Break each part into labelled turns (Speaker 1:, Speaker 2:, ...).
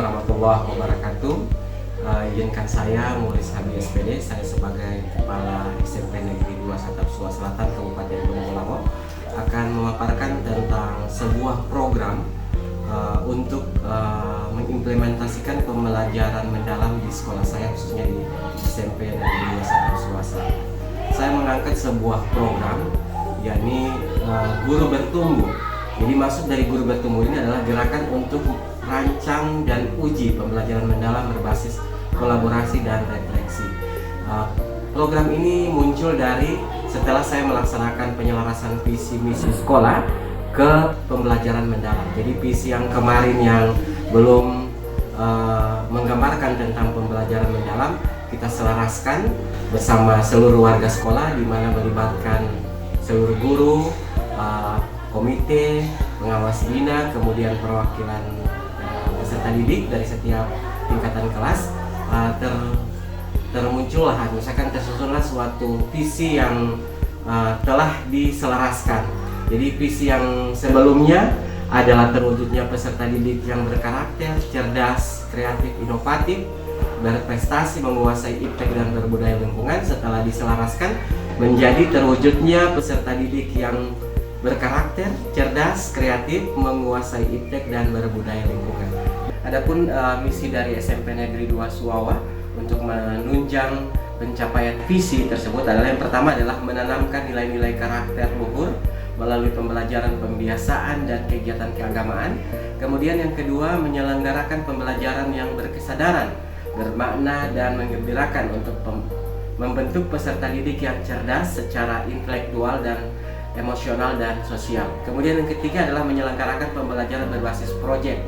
Speaker 1: warahmatullahi wabarakatuh. Izinkan saya Mulis Habi SPD, saya sebagai Kepala SMP Negeri 2 Satapsua Selatan Kabupaten Gunung Selangor akan memaparkan tentang sebuah program untuk mengimplementasikan pembelajaran mendalam di sekolah saya, khususnya di SMP Negeri 2 Satapsua Selatan. Saya mengangkat sebuah program, yakni Guru Bertumbuh. Jadi maksud dari Guru Bertumbuh ini adalah gerakan untuk rancang dan uji pembelajaran mendalam berbasis kolaborasi dan refleksi. Program ini muncul dari setelah saya melaksanakan penyelarasan visi misi sekolah ke pembelajaran mendalam. Jadi visi yang kemarin yang belum menggambarkan tentang pembelajaran mendalam, kita selaraskan bersama seluruh warga sekolah, di mana melibatkan seluruh guru, komite, pengawas bina, kemudian perwakilan peserta didik dari setiap tingkatan kelas. Termuncullah, misalkan tersusunlah suatu visi yang telah diselaraskan. Jadi visi yang sebelumnya adalah terwujudnya peserta didik yang berkarakter, cerdas, kreatif, inovatif, berprestasi, menguasai iptek dan berbudaya lingkungan. Setelah diselaraskan menjadi terwujudnya peserta didik yang berkarakter, cerdas, kreatif, menguasai iptek dan berbudaya lingkungan. Adapun misi dari SMP Negeri 2 Suwawa untuk menunjang pencapaian visi tersebut adalah yang pertama adalah menanamkan nilai-nilai karakter luhur melalui pembelajaran pembiasaan dan kegiatan keagamaan. Kemudian yang kedua, menyelenggarakan pembelajaran yang berkesadaran, bermakna dan menggembirakan untuk membentuk peserta didik yang cerdas secara intelektual dan emosional dan sosial. Kemudian yang ketiga adalah menyelenggarakan pembelajaran berbasis proyek.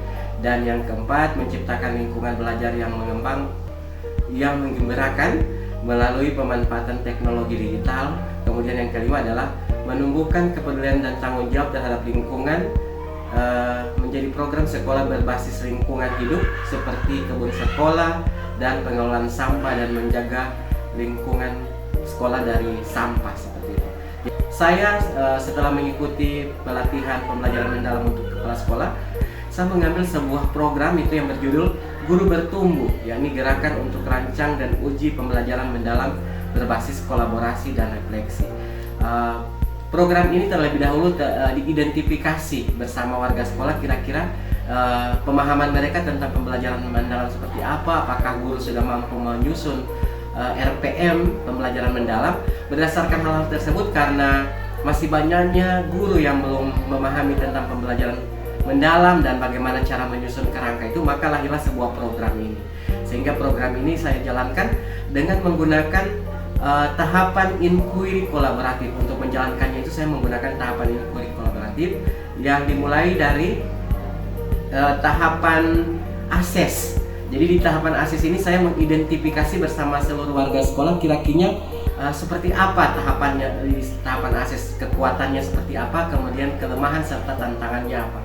Speaker 1: Dan yang keempat, menciptakan lingkungan belajar yang mengembang, yang menggembirakan melalui pemanfaatan teknologi digital. Kemudian yang kelima adalah menumbuhkan kepedulian dan tanggung jawab terhadap lingkungan, menjadi program sekolah berbasis lingkungan hidup seperti kebun sekolah dan pengelolaan sampah dan menjaga lingkungan sekolah dari sampah seperti itu. Saya setelah mengikuti pelatihan pembelajaran mendalam untuk kepala sekolah, saya mengambil sebuah program itu yang berjudul Guru Bertumbuh, yakni gerakan untuk rancang dan uji pembelajaran mendalam berbasis kolaborasi dan refleksi. Program ini terlebih dahulu diidentifikasi bersama warga sekolah, kira-kira pemahaman mereka tentang pembelajaran mendalam seperti apa, apakah guru sudah mampu menyusun RPM pembelajaran mendalam. Berdasarkan hal-hal tersebut, karena masih banyaknya guru yang belum memahami tentang pembelajaran mendalam dan bagaimana cara menyusun kerangka itu, maka lahirlah sebuah program ini. Sehingga program ini saya jalankan dengan menggunakan tahapan inquiry kolaboratif. Untuk menjalankannya itu saya menggunakan tahapan inquiry kolaboratif yang dimulai dari tahapan ASES. Jadi di tahapan ASES ini saya mengidentifikasi bersama seluruh warga sekolah kira-kira seperti apa tahapannya. Di tahapan ASES kekuatannya seperti apa, kemudian kelemahan serta tantangannya apa.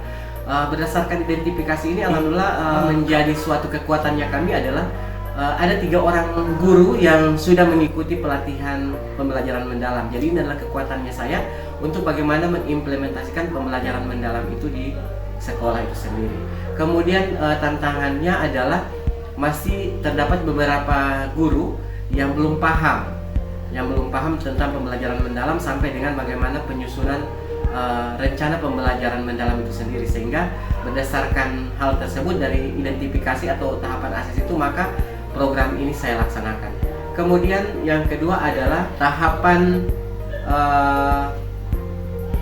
Speaker 1: Berdasarkan identifikasi ini, alhamdulillah menjadi suatu kekuatannya kami adalah ada 3 orang guru yang sudah mengikuti pelatihan pembelajaran mendalam. Jadi ini adalah kekuatannya saya untuk bagaimana mengimplementasikan pembelajaran mendalam itu di sekolah itu sendiri. Kemudian tantangannya adalah masih terdapat beberapa guru yang belum paham tentang pembelajaran mendalam sampai dengan bagaimana penyusunan rencana pembelajaran mendalam itu sendiri. Sehingga berdasarkan hal tersebut dari identifikasi atau tahapan ASES itu, maka program ini saya laksanakan. Kemudian yang kedua adalah tahapan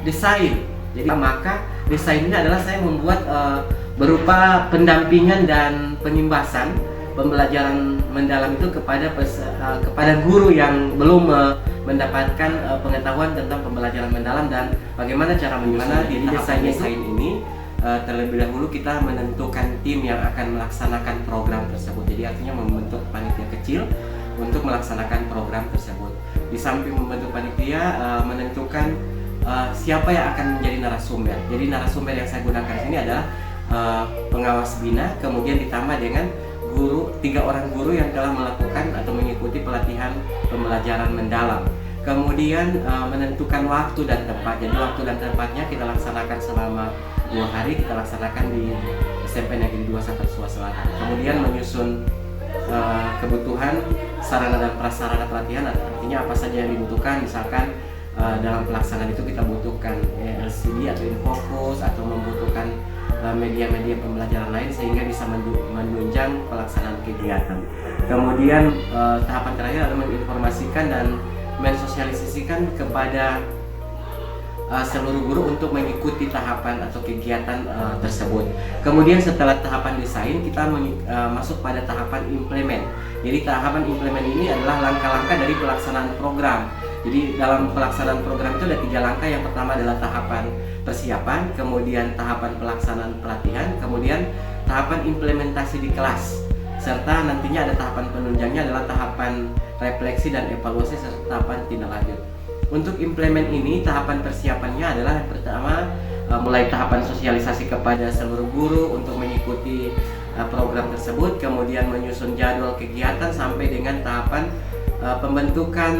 Speaker 1: desain. Jadi maka desain ini adalah saya membuat berupa pendampingan dan penimbasan pembelajaran mendalam itu kepada guru yang belum mendapatkan pengetahuan tentang pembelajaran mendalam dan bagaimana cara menyusun. Jadi desain ini terlebih dahulu kita menentukan tim yang akan melaksanakan program tersebut. Jadi artinya membentuk panitia kecil untuk melaksanakan program tersebut. Di samping membentuk panitia, menentukan siapa yang akan menjadi narasumber. Jadi narasumber yang saya gunakan ini adalah pengawas bina, kemudian ditambah dengan 3 orang guru yang telah melakukan atau mengikuti pelatihan pembelajaran mendalam. Kemudian menentukan waktu dan tempat. Jadi waktu dan tempatnya kita laksanakan selama 2 hari, kita laksanakan di SMP Negeri 2 Sakarsuah Selatan. Kemudian menyusun kebutuhan sarana dan prasarana pelatihan, artinya apa saja yang dibutuhkan. Misalkan dalam pelaksanaan itu kita butuhkan LCD atau infocus, atau membutuhkan media-media pembelajaran lain sehingga bisa menunjang pelaksanaan kegiatan. Kemudian tahapan terakhir adalah menginformasikan dan mensosialisasikan kepada seluruh guru untuk mengikuti tahapan atau kegiatan tersebut. Kemudian setelah tahapan desain, kita masuk pada tahapan implement. Jadi tahapan implement ini adalah langkah-langkah dari pelaksanaan program. Jadi dalam pelaksanaan program itu ada 3 langkah. Yang pertama adalah tahapan persiapan, kemudian tahapan pelaksanaan pelatihan, kemudian tahapan implementasi di kelas, serta nantinya ada tahapan penunjangnya adalah tahapan refleksi dan evaluasi serta tahapan tindak lanjut. Untuk implement ini, tahapan persiapannya adalah pertama mulai tahapan sosialisasi kepada seluruh guru untuk mengikuti program tersebut, kemudian menyusun jadwal kegiatan sampai dengan tahapan pembentukan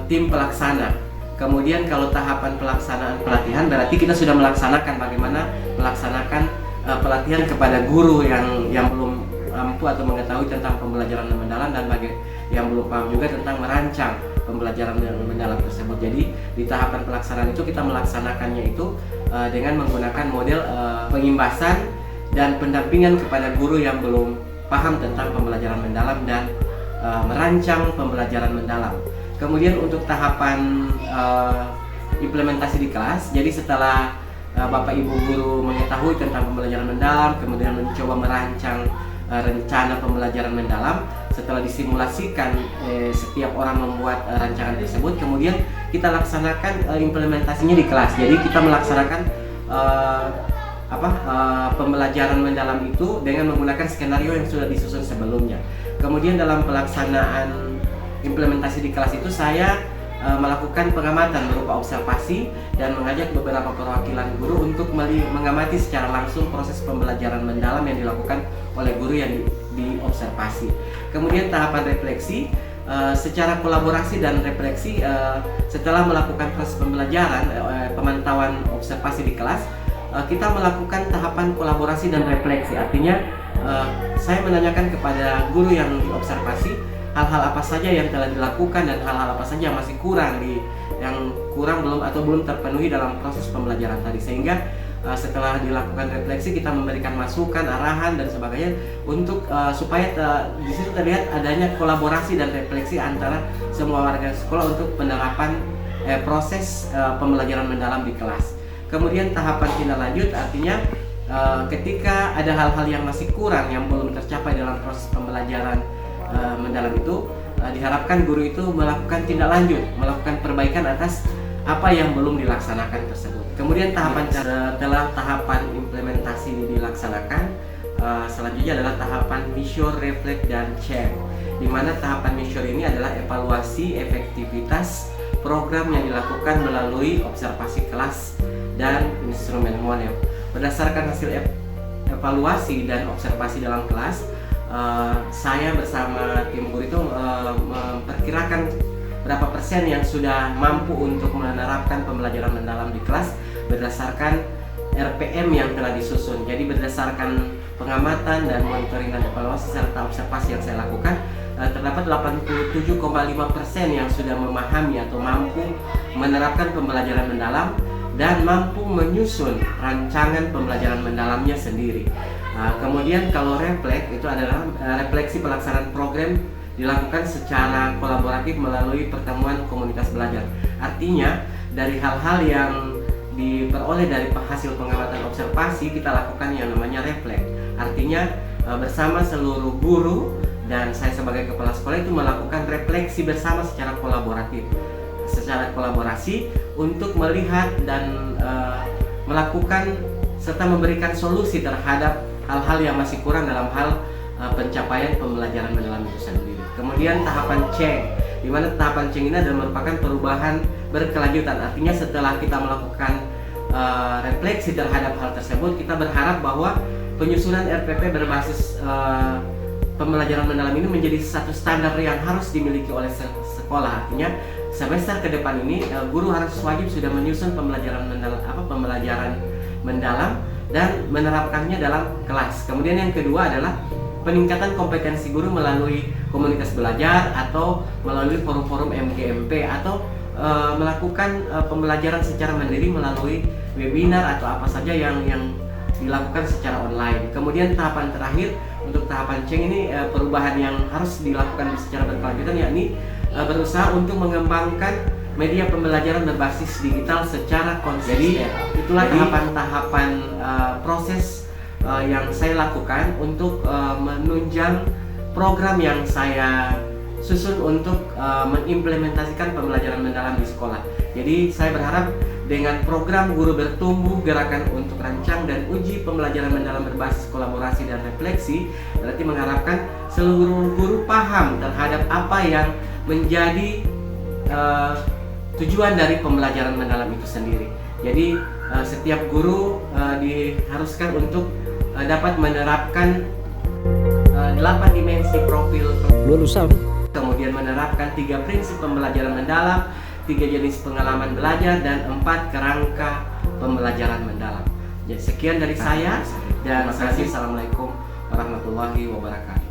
Speaker 1: tim pelaksana. Kemudian kalau tahapan pelaksanaan pelatihan, berarti kita sudah melaksanakan bagaimana melaksanakan pelatihan kepada guru yang belum mampu atau mengetahui tentang pembelajaran yang mendalam, dan bagi yang belum paham juga tentang merancang pembelajaran yang mendalam tersebut. Jadi di tahapan pelaksanaan itu kita melaksanakannya itu dengan menggunakan model pengimbasan dan pendampingan kepada guru yang belum paham tentang pembelajaran mendalam dan merancang pembelajaran mendalam. Kemudian untuk tahapan implementasi di kelas, jadi setelah Bapak Ibu guru mengetahui tentang pembelajaran mendalam, kemudian mencoba merancang rencana pembelajaran mendalam, setelah disimulasikan setiap orang membuat rancangan tersebut, kemudian kita laksanakan implementasinya di kelas. Jadi kita melaksanakan pembelajaran mendalam itu dengan menggunakan skenario yang sudah disusun sebelumnya. Kemudian dalam pelaksanaan implementasi di kelas itu saya melakukan pengamatan berupa observasi dan mengajak beberapa perwakilan guru untuk mengamati secara langsung proses pembelajaran mendalam yang dilakukan oleh guru yang diobservasi. Kemudian tahapan refleksi, secara kolaborasi dan refleksi setelah melakukan proses pembelajaran, pemantauan observasi di kelas, kita melakukan tahapan kolaborasi dan refleksi. Artinya saya menanyakan kepada guru yang diobservasi hal-hal apa saja yang telah dilakukan dan hal-hal apa saja yang masih kurang belum terpenuhi dalam proses pembelajaran tadi, sehingga setelah dilakukan refleksi kita memberikan masukan, arahan dan sebagainya untuk supaya di situ terlihat adanya kolaborasi dan refleksi antara semua warga sekolah untuk penerapan proses pembelajaran mendalam di kelas. Kemudian tahapan tindak lanjut, artinya ketika ada hal-hal yang masih kurang yang belum tercapai dalam proses pembelajaran mendalam itu, diharapkan guru itu melakukan tindak lanjut, melakukan perbaikan atas apa yang belum dilaksanakan tersebut. Kemudian setelah tahapan implementasi dilaksanakan, selanjutnya adalah tahapan measure, reflect, dan check, di mana tahapan measure ini adalah evaluasi efektivitas program yang dilakukan melalui observasi kelas dan instrumen monel. Berdasarkan hasil evaluasi dan observasi dalam kelas, saya bersama tim guru itu memperkirakan berapa persen yang sudah mampu untuk menerapkan pembelajaran mendalam di kelas berdasarkan RPM yang telah disusun. Jadi berdasarkan pengamatan dan monitoring dan evaluasi serta observasi yang saya lakukan, terdapat 87,5% yang sudah memahami atau mampu menerapkan pembelajaran mendalam dan mampu menyusun rancangan pembelajaran mendalamnya sendiri. Kemudian kalau refleks itu adalah refleksi pelaksanaan program dilakukan secara kolaboratif melalui pertemuan komunitas belajar. Artinya dari hal-hal yang diperoleh dari hasil pengamatan observasi, kita lakukan yang namanya refleks. Artinya bersama seluruh guru dan saya sebagai kepala sekolah itu melakukan refleksi bersama secara kolaborasi untuk melihat dan melakukan serta memberikan solusi terhadap hal-hal yang masih kurang dalam hal pencapaian pembelajaran mendalam itu sendiri. Kemudian tahapan cek, di mana tahapan cek ini adalah merupakan perubahan berkelanjutan. Artinya setelah kita melakukan refleksi terhadap hal tersebut, kita berharap bahwa penyusunan RPP berbasis pembelajaran mendalam ini menjadi satu standar yang harus dimiliki oleh sekolah. Artinya semester ke depan ini guru harus wajib sudah menyusun pembelajaran mendalam dan menerapkannya dalam kelas. Kemudian yang kedua adalah peningkatan kompetensi guru melalui komunitas belajar atau melalui forum-forum MGMP atau melakukan pembelajaran secara mandiri melalui webinar atau apa saja yang dilakukan secara online. Kemudian tahapan terakhir untuk tahapan Ceng ini perubahan yang harus dilakukan secara berkelanjutan, yakni berusaha untuk mengembangkan media pembelajaran berbasis digital secara konsisten. Jadi itulah tahapan-tahapan proses yang saya lakukan untuk menunjang program yang saya susun untuk mengimplementasikan pembelajaran mendalam di sekolah. Jadi saya berharap dengan program Guru Bertumbuh, Gerakan untuk Rancang dan Uji Pembelajaran Mendalam Berbasis Kolaborasi dan Refleksi, berarti mengharapkan seluruh guru paham terhadap apa yang menjadi tujuan dari pembelajaran mendalam itu sendiri. Jadi setiap guru diharuskan untuk dapat menerapkan 8 dimensi profil lulusan, kemudian menerapkan 3 prinsip pembelajaran mendalam, 3 jenis pengalaman belajar, dan 4 kerangka pembelajaran mendalam. Jadi sekian dari saya dan terima kasih. Assalamualaikum warahmatullahi wabarakatuh.